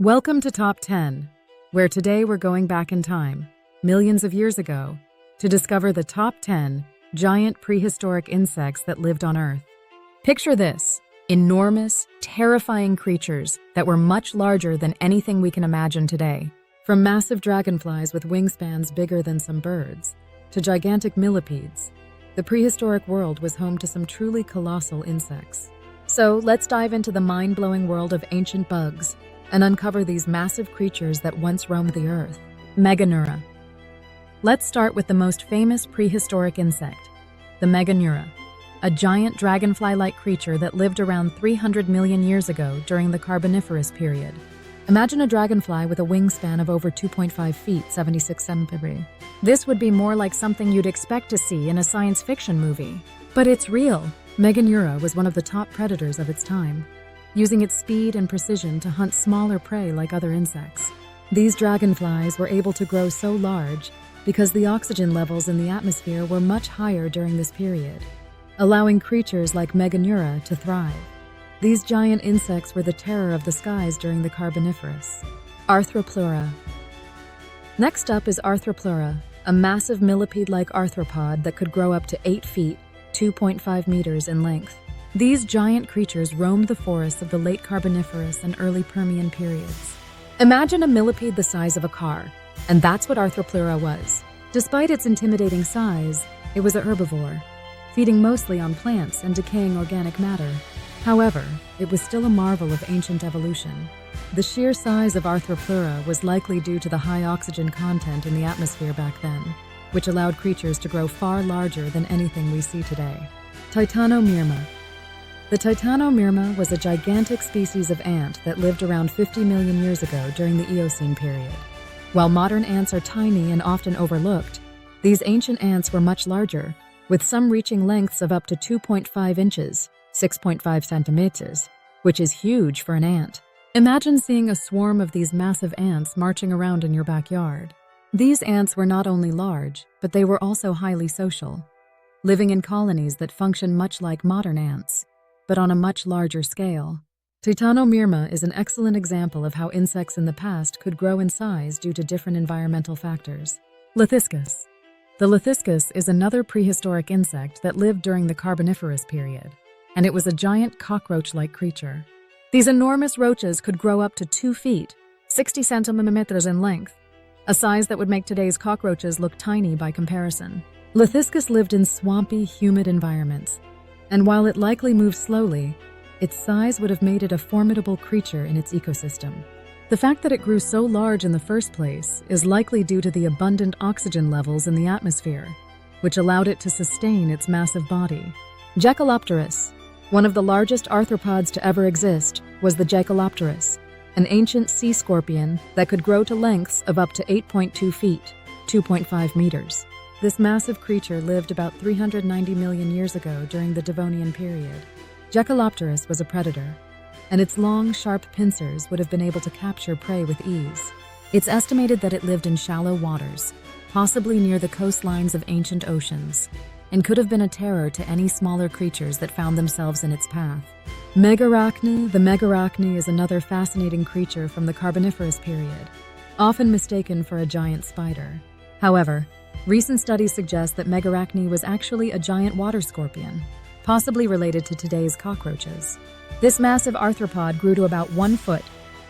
Welcome to Top 10, where today we're going back in time, millions of years ago, to discover the top 10 giant prehistoric insects that lived on Earth. Picture this: enormous, terrifying creatures that were much larger than anything we can imagine today. From massive dragonflies with wingspans bigger than some birds, to gigantic millipedes, the prehistoric world was home to some truly colossal insects. So let's dive into the mind-blowing world of ancient bugs and uncover these massive creatures that once roamed the Earth. Meganeura. Let's start with the most famous prehistoric insect, the Meganeura, a giant dragonfly-like creature that lived around 300 million years ago during the Carboniferous period. Imagine a dragonfly with a wingspan of over 2.5 feet, 76 centimeters. This would be more like something you'd expect to see in a science fiction movie. But it's real. Meganeura was one of the top predators of its time, using its speed and precision to hunt smaller prey like other insects. These dragonflies were able to grow so large because the oxygen levels in the atmosphere were much higher during this period, allowing creatures like Meganeura to thrive. These giant insects were the terror of the skies during the Carboniferous. Arthropleura. Next up is Arthropleura, a massive millipede-like arthropod that could grow up to 8 feet, 2.5 meters in length. These giant creatures roamed the forests of the late Carboniferous and early Permian periods. Imagine a millipede the size of a car, and that's what Arthropleura was. Despite its intimidating size, it was a herbivore, feeding mostly on plants and decaying organic matter. However, it was still a marvel of ancient evolution. The sheer size of Arthropleura was likely due to the high oxygen content in the atmosphere back then, which allowed creatures to grow far larger than anything we see today. Titanomyrma. The Titanomyrma was a gigantic species of ant that lived around 50 million years ago during the Eocene period. While modern ants are tiny and often overlooked, these ancient ants were much larger, with some reaching lengths of up to 2.5 inches, 6.5 centimeters, which is huge for an ant. Imagine seeing a swarm of these massive ants marching around in your backyard. These ants were not only large, but they were also highly social, living in colonies that function much like modern ants, but on a much larger scale. Titanomyrma is an excellent example of how insects in the past could grow in size due to different environmental factors. Lithyscus. The Lithyscus is another prehistoric insect that lived during the Carboniferous period, and it was a giant cockroach-like creature. These enormous roaches could grow up to 2 feet, 60 centimeters in length, a size that would make today's cockroaches look tiny by comparison. Lithyscus lived in swampy, humid environments, and while it likely moved slowly, its size would have made it a formidable creature in its ecosystem. The fact that it grew so large in the first place is likely due to the abundant oxygen levels in the atmosphere, which allowed it to sustain its massive body. Jacalopterus. One of the largest arthropods to ever exist was the Jacalopterus, an ancient sea scorpion that could grow to lengths of up to 8.2 feet, 2.5 meters. This massive creature lived about 390 million years ago during the Devonian period. Jacalopterus was a predator, and its long, sharp pincers would have been able to capture prey with ease. It's estimated that it lived in shallow waters, possibly near the coastlines of ancient oceans, and could have been a terror to any smaller creatures that found themselves in its path. Megarachne. The megarachne is another fascinating creature from the Carboniferous period, often mistaken for a giant spider. However, recent studies suggest that Megarachne was actually a giant water scorpion, possibly related to today's cockroaches. This massive arthropod grew to about 1 foot,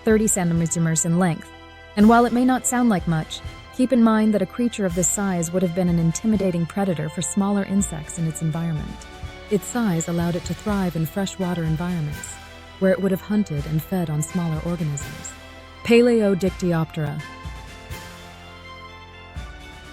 30 centimeters in length, and while it may not sound like much, keep in mind that a creature of this size would have been an intimidating predator for smaller insects in its environment. Its size allowed it to thrive in freshwater environments, where it would have hunted and fed on smaller organisms. Paleodictyoptera.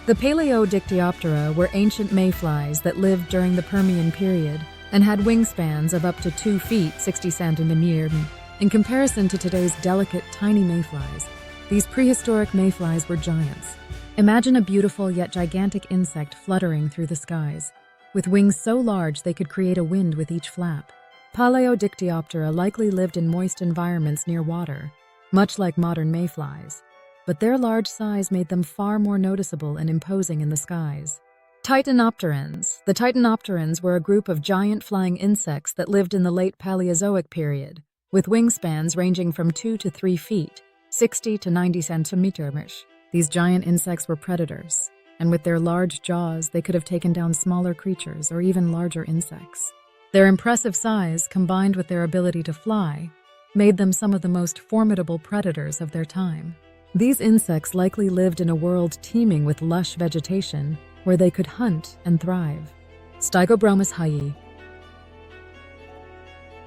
The Paleodictyoptera were ancient mayflies that lived during the Permian period and had wingspans of up to 2 feet, 60 centimeters. In comparison to today's delicate, tiny mayflies, these prehistoric mayflies were giants. Imagine a beautiful yet gigantic insect fluttering through the skies, with wings so large they could create a wind with each flap. Paleodictyoptera likely lived in moist environments near water, much like modern mayflies, but their large size made them far more noticeable and imposing in the skies. Titanopterans. The Titanopterans were a group of giant flying insects that lived in the late Paleozoic period, with wingspans ranging from 2 to 3 feet, 60 to 90 centimeters. These giant insects were predators, and with their large jaws, they could have taken down smaller creatures or even larger insects. Their impressive size, combined with their ability to fly, made them some of the most formidable predators of their time. These insects likely lived in a world teeming with lush vegetation where they could hunt and thrive. Stygobromus hyi.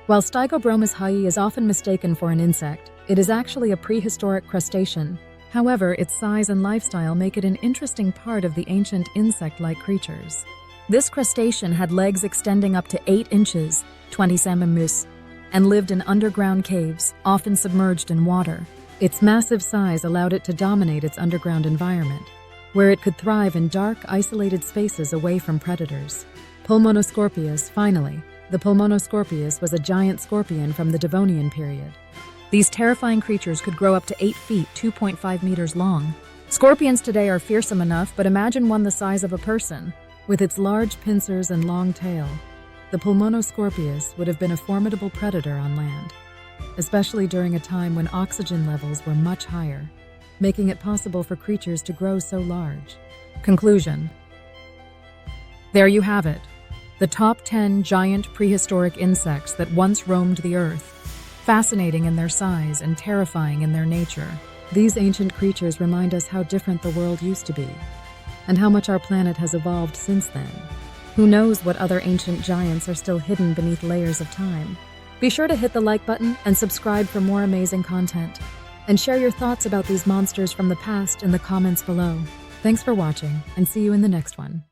While Stygobromus hyi is often mistaken for an insect, it is actually a prehistoric crustacean. However, its size and lifestyle make it an interesting part of the ancient insect-like creatures. This crustacean had legs extending up to 8 inches, 20 centimeters, and lived in underground caves, often submerged in water. Its massive size allowed it to dominate its underground environment, where it could thrive in dark, isolated spaces away from predators. Pulmonoscorpius, finally. The Pulmonoscorpius was a giant scorpion from the Devonian period. These terrifying creatures could grow up to 8 feet, 2.5 meters long. Scorpions today are fearsome enough, but imagine one the size of a person. With its large pincers and long tail, the Pulmonoscorpius would have been a formidable predator on land, especially during a time when oxygen levels were much higher, making it possible for creatures to grow so large. Conclusion. There you have it, the top 10 giant prehistoric insects that once roamed the earth, fascinating in their size and terrifying in their nature. These ancient creatures remind us how different the world used to be, and how much our planet has evolved since then. Who knows what other ancient giants are still hidden beneath layers of time? Be sure to hit the like button and subscribe for more amazing content. And share your thoughts about these monsters from the past in the comments below. Thanks for watching, and see you in the next one.